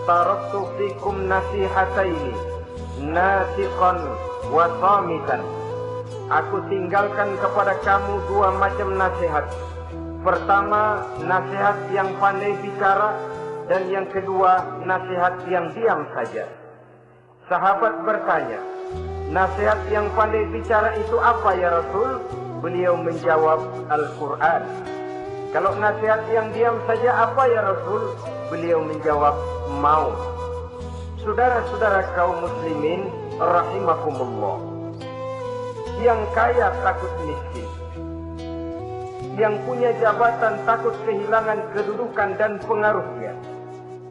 taraktu fikum nasihataini nasiqan wa samitan. Aku tinggalkan kepada kamu dua macam nasihat. Pertama, nasihat yang pandai bicara, dan yang kedua, nasihat yang diam saja. Sahabat bertanya, nasihat yang pandai bicara itu apa ya Rasul? Beliau menjawab, Al-Quran. Kalau nasihat yang diam saja apa ya Rasul? Beliau menjawab, maut. Saudara-saudara kaum muslimin rahimakumullah, yang kaya takut miskin, yang punya jabatan takut kehilangan kedudukan dan pengaruhnya,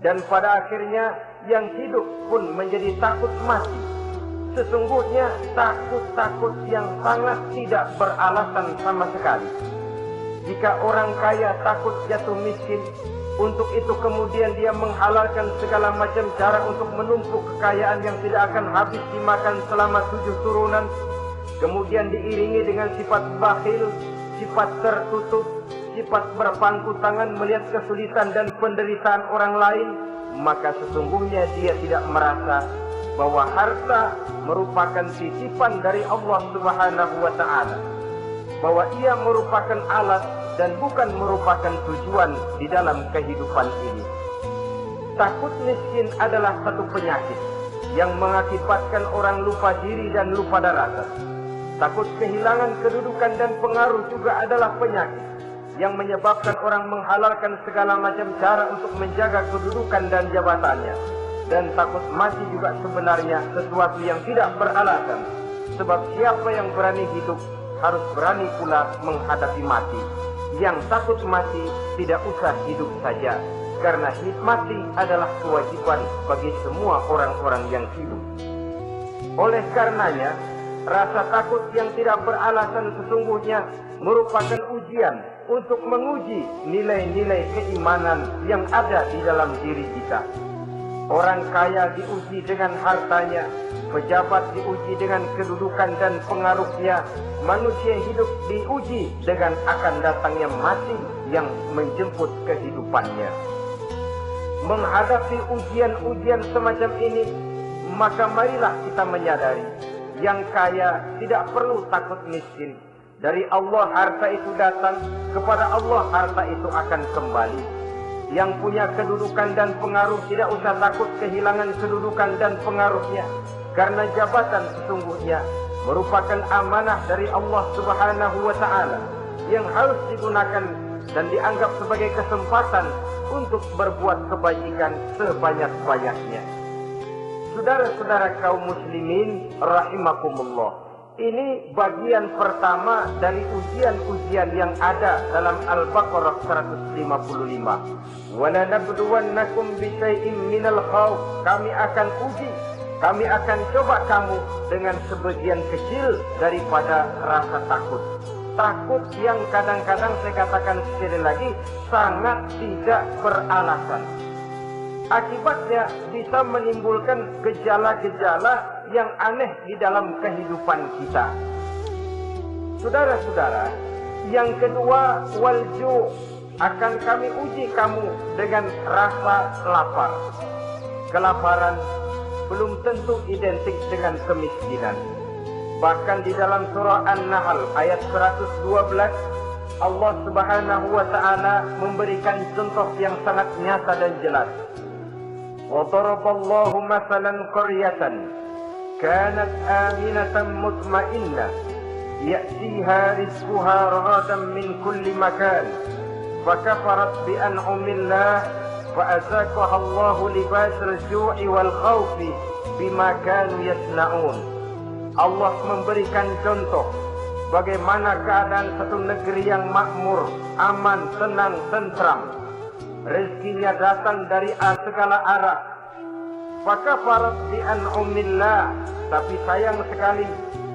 dan pada akhirnya yang hidup pun menjadi takut mati. Sesungguhnya takut-takut yang sangat tidak beralasan sama sekali. Jika orang kaya takut jatuh miskin, untuk itu kemudian dia menghalalkan segala macam cara untuk menumpuk kekayaan yang tidak akan habis dimakan selama 7 turunan, kemudian diiringi dengan sifat bakhil, sifat tertutup, sifat berpangku tangan melihat kesulitan dan penderitaan orang lain, maka sesungguhnya dia tidak merasa bahwa harta merupakan titipan dari Allah Subhanahu wa Ta'ala, bahwa ia merupakan alat dan bukan merupakan tujuan di dalam kehidupan ini. Takut miskin adalah satu penyakit yang mengakibatkan orang lupa diri dan lupa daratan. Takut kehilangan kedudukan dan pengaruh juga adalah penyakit yang menyebabkan orang menghalalkan segala macam cara untuk menjaga kedudukan dan jabatannya. Dan takut mati juga sebenarnya sesuatu yang tidak beralasan. Sebab siapa yang berani hidup harus berani pula menghadapi mati. Yang takut mati tidak usah hidup saja, karena mati adalah kewajiban bagi semua orang-orang yang hidup. Oleh karenanya, rasa takut yang tidak beralasan sesungguhnya merupakan ujian untuk menguji nilai-nilai keimanan yang ada di dalam diri kita. Orang kaya diuji dengan hartanya, pejabat diuji dengan kedudukan dan pengaruhnya, manusia hidup diuji dengan akan datangnya mati yang menjemput kehidupannya. Menghadapi ujian-ujian semacam ini, maka marilah kita menyadari, yang kaya tidak perlu takut miskin. Dari Allah harta itu datang, kepada Allah harta itu akan kembali. Yang punya kedudukan dan pengaruh tidak usah takut kehilangan kedudukan dan pengaruhnya, karena jabatan sesungguhnya merupakan amanah dari Allah Subhanahu wa Ta'ala yang harus digunakan dan dianggap sebagai kesempatan untuk berbuat kebajikan sebanyak-banyaknya. Saudara-saudara kaum muslimin rahimakumullah, ini bagian pertama dari ujian-ujian yang ada dalam Al-Baqarah 155. وَلَنَبْلُوَنَّكُمْ بِشَيْءٍ مِّنَ الْخَوْفِ. Kami akan uji, kami akan coba kamu dengan sebagian kecil daripada rasa takut. Takut yang kadang-kadang saya katakan sekali lagi sangat tidak beralasan. Akibatnya bisa menimbulkan gejala-gejala yang aneh di dalam kehidupan kita. Saudara-saudara, yang kedua, walju, akan kami uji kamu dengan rasa lapar. Kelaparan belum tentu identik dengan kemiskinan. Bahkan di dalam surah An-Nahl ayat 112, Allah Subhanahu wa Ta'ala memberikan contoh yang sangat nyata dan jelas. وَضَرَبَ اللَّهُ مَثَلًا قَرْيَةً كَانَتْ آمِنَةً مُطْمَئِنَّةً يَأْتِيهَا رِزْقُهَا رَغَدًا مِنْ كُلِّ مَكَانٍ فَكَفَرَتْ بِأَنْعُمِ اللَّهِ فَأَذَاقَهَا اللَّهُ لِبَاسَ الْجُوعِ وَالْخَوْفِ بِمَا كَانُوا يَصْنَعُونَ. Allah memberikan contoh bagaimana keadaan satu negeri yang makmur, aman, tenang, tentram. Rezekinya datang dari segala arah. Fakafarat bi an'umillah, tapi sayang sekali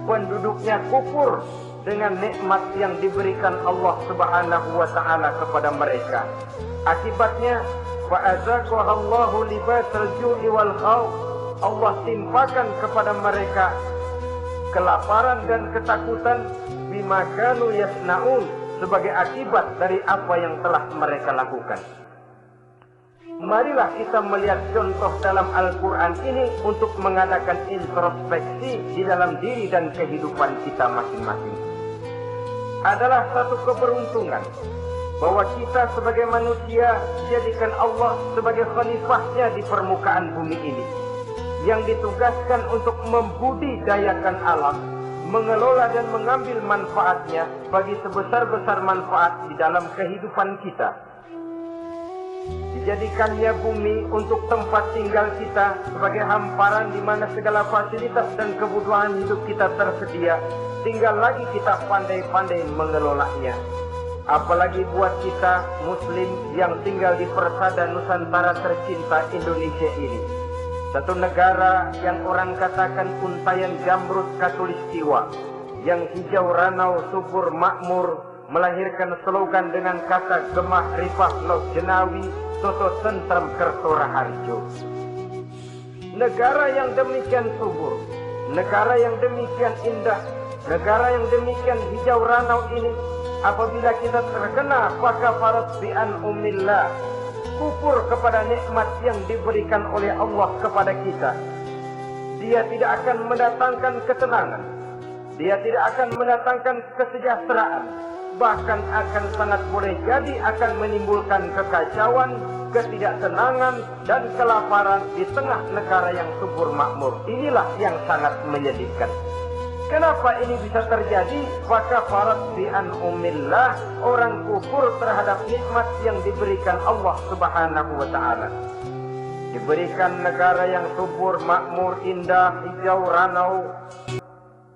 penduduknya kufur dengan nikmat yang diberikan Allah Subhanahu wa Ta'ala kepada mereka. Akibatnya fa'azaqahallahu libasal ju'i wal khawf. Allah timpakan kepada mereka kelaparan dan ketakutan bima kanu yasnaun, sebagai akibat dari apa yang telah mereka lakukan. marilah kita melihat contoh dalam Al-Quran ini untuk mengadakan introspeksi di dalam diri dan kehidupan kita masing-masing. Adalah satu keberuntungan bahwa kita sebagai manusia dijadikan Allah sebagai khalifahnya di permukaan bumi ini, yang ditugaskan untuk membudidayakan alam, mengelola dan mengambil manfaatnya bagi sebesar-besar manfaat di dalam kehidupan kita. Dijadikannya bumi untuk tempat tinggal kita sebagai hamparan di mana segala fasilitas dan kebutuhan hidup kita tersedia, tinggal lagi kita pandai-pandai mengelolanya. Apalagi buat kita Muslim yang tinggal di persada Nusantara tercinta Indonesia ini, satu negara yang orang katakan untayan jamrut katulistiwa, yang hijau ranau subur makmur, melahirkan slogan dengan kata gemah rifah laut jenawi soto tentrem kerto raharjo. Negara yang demikian subur, negara yang demikian indah, negara yang demikian hijau ranau ini, apabila kita terkena fakafarat bi an'umillah, kufur kepada nikmat yang diberikan oleh Allah kepada kita, dia tidak akan mendatangkan ketenangan, dia tidak akan mendatangkan kesejahteraan, bahkan akan sangat boleh jadi akan menimbulkan kekacauan, ketidaktenangan dan kelaparan di tengah negara yang subur makmur. Inilah yang sangat menyedihkan. Kenapa ini bisa terjadi? Fakafarat bi an'umillah, orang kufur terhadap nikmat yang diberikan Allah Subhanahu wa taala. Diberikan negara yang subur, makmur, indah, hijau ranau,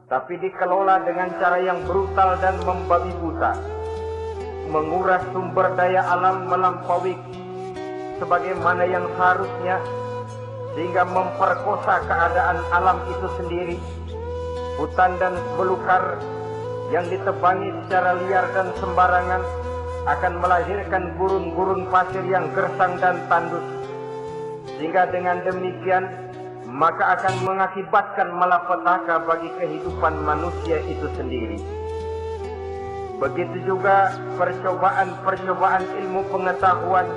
tapi dikelola dengan cara yang brutal dan membabi buta, menguras sumber daya alam melampaui sebagaimana yang seharusnya, sehingga memperkosa keadaan alam itu sendiri. Hutan dan belukar yang ditebangi secara liar dan sembarangan akan melahirkan gurun-gurun pasir yang gersang dan tandus, sehingga dengan demikian maka akan mengakibatkan malapetaka bagi kehidupan manusia itu sendiri. Begitu juga percobaan-percobaan ilmu pengetahuan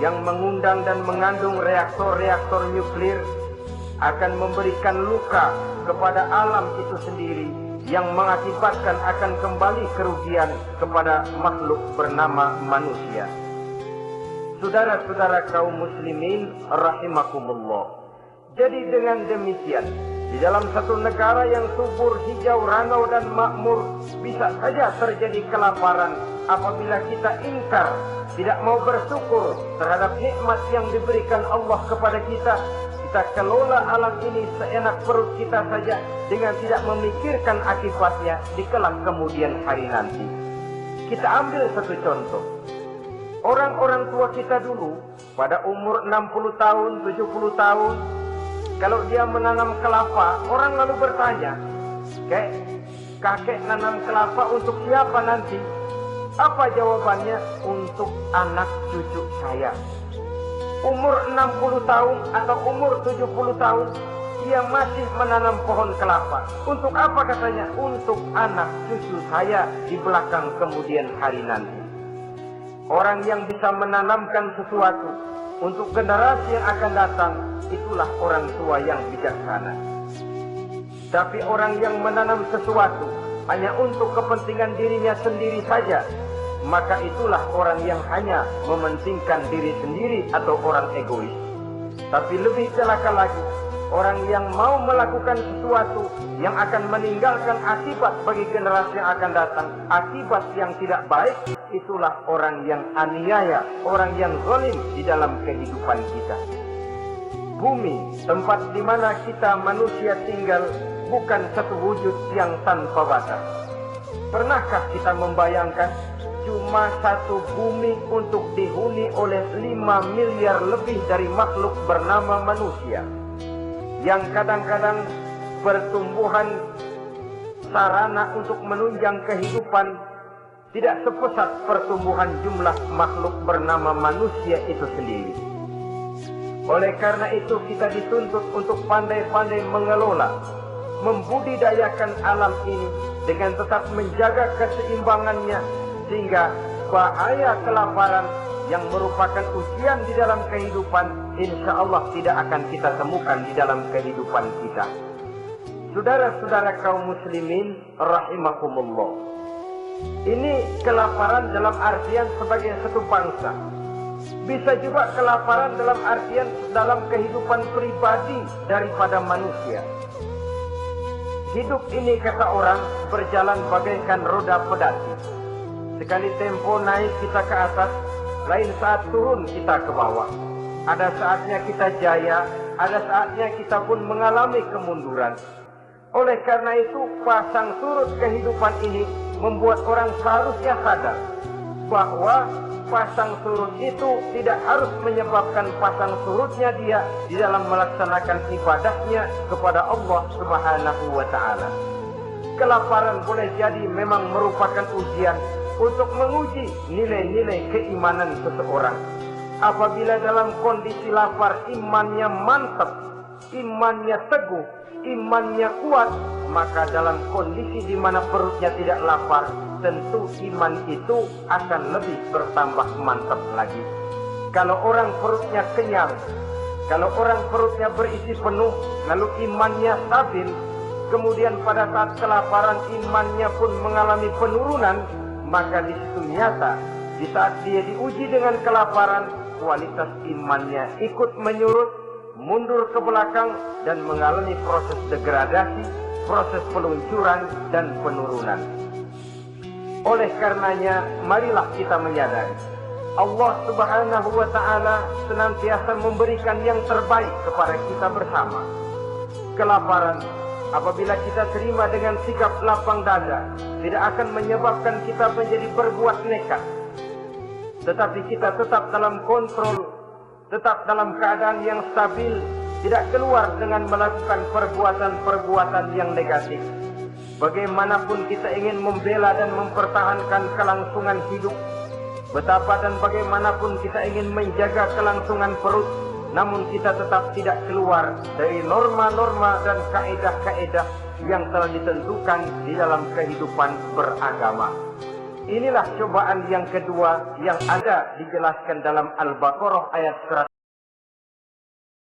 yang mengundang dan mengandung reaktor-reaktor nuklir akan memberikan luka kepada alam itu sendiri, yang mengakibatkan akan kembali kerugian kepada makhluk bernama manusia. Saudara-saudara kaum muslimin rahimakumullah. Jadi dengan demikian, di dalam satu negara yang subur, hijau, ranau dan makmur, bisa saja terjadi kelaparan apabila kita ingkar, tidak mau bersyukur terhadap nikmat yang diberikan Allah kepada kita. Kita kelola alam ini seenak perut kita saja dengan tidak memikirkan akibatnya di kelak kemudian hari nanti. Kita ambil satu contoh. Orang-orang tua kita dulu pada umur 60 tahun, 70 tahun, kalau dia menanam kelapa, orang lalu bertanya, kakek nanam kelapa untuk siapa nanti? Apa jawabannya? Untuk anak cucu saya. Umur 60 tahun atau umur 70 tahun, dia masih menanam pohon kelapa. Untuk apa katanya? Untuk anak cucu saya di belakang kemudian hari nanti. Orang yang bisa menanamkan sesuatu untuk generasi yang akan datang, itulah orang tua yang bijaksana. Tapi orang yang menanam sesuatu hanya untuk kepentingan dirinya sendiri saja, maka itulah orang yang hanya mementingkan diri sendiri atau orang egois. Tapi lebih celaka lagi, orang yang mau melakukan sesuatu yang akan meninggalkan akibat bagi generasi yang akan datang, akibat yang tidak baik, itulah orang yang aniaya, orang yang zalim di dalam kehidupan kita. Bumi, tempat di mana kita manusia tinggal, bukan satu wujud yang tanpa batas. Pernahkah kita membayangkan cuma satu bumi untuk dihuni oleh 5 miliar lebih dari makhluk bernama manusia, yang kadang-kadang pertumbuhan sarana untuk menunjang kehidupan tidak sepesat pertumbuhan jumlah makhluk bernama manusia itu sendiri. Oleh karena itu kita dituntut untuk pandai-pandai mengelola, membudidayakan alam ini dengan tetap menjaga keseimbangannya, sehingga bahaya kelaparan yang merupakan ujian di dalam kehidupan, insya Allah tidak akan kita temukan di dalam kehidupan kita. Saudara-saudara kaum muslimin rahimakumullah, ini kelaparan dalam artian sebagai satu bangsa. Bisa juga kelaparan dalam artian dalam kehidupan pribadi daripada manusia. Hidup ini, kata orang, berjalan bagaikan roda pedati. Sekali tempo naik kita ke atas, lain saat turun kita ke bawah. Ada saatnya kita jaya, ada saatnya kita pun mengalami kemunduran. Oleh karena itu, pasang surut kehidupan ini membuat orang seharusnya sadar bahwa pasang surut itu tidak harus menyebabkan pasang surutnya dia di dalam melaksanakan ibadahnya kepada Allah Subhanahu wa Ta'ala. Kelaparan boleh jadi memang merupakan ujian untuk menguji nilai-nilai keimanan seseorang. Apabila dalam kondisi lapar imannya mantap, imannya teguh, imannya kuat, maka dalam kondisi di mana perutnya tidak lapar, tentu iman itu akan lebih bertambah mantap lagi. Kalau orang perutnya kenyang, kalau orang perutnya berisi penuh, lalu imannya stabil, kemudian pada saat kelaparan imannya pun mengalami penurunan, maka di situ nyata, di saat dia diuji dengan kelaparan, kualitas imannya ikut menyurut, mundur ke belakang, dan mengalami proses degradasi, proses peluncuran dan penurunan. Oleh karenanya, marilah kita menyadari Allah Subhanahu wa Ta'ala senantiasa memberikan yang terbaik kepada kita bersama. Kelaparan, apabila kita terima dengan sikap lapang dada, tidak akan menyebabkan kita menjadi berbuat nekat. Tetapi kita tetap dalam kontrol, tetap dalam keadaan yang stabil, tidak keluar dengan melakukan perbuatan-perbuatan yang negatif. Bagaimanapun kita ingin membela dan mempertahankan kelangsungan hidup, betapa dan bagaimanapun kita ingin menjaga kelangsungan perut, namun kita tetap tidak keluar dari norma-norma dan kaedah-kaedah yang telah ditentukan di dalam kehidupan beragama. Inilah cobaan yang kedua yang ada dijelaskan dalam Al-Baqarah ayat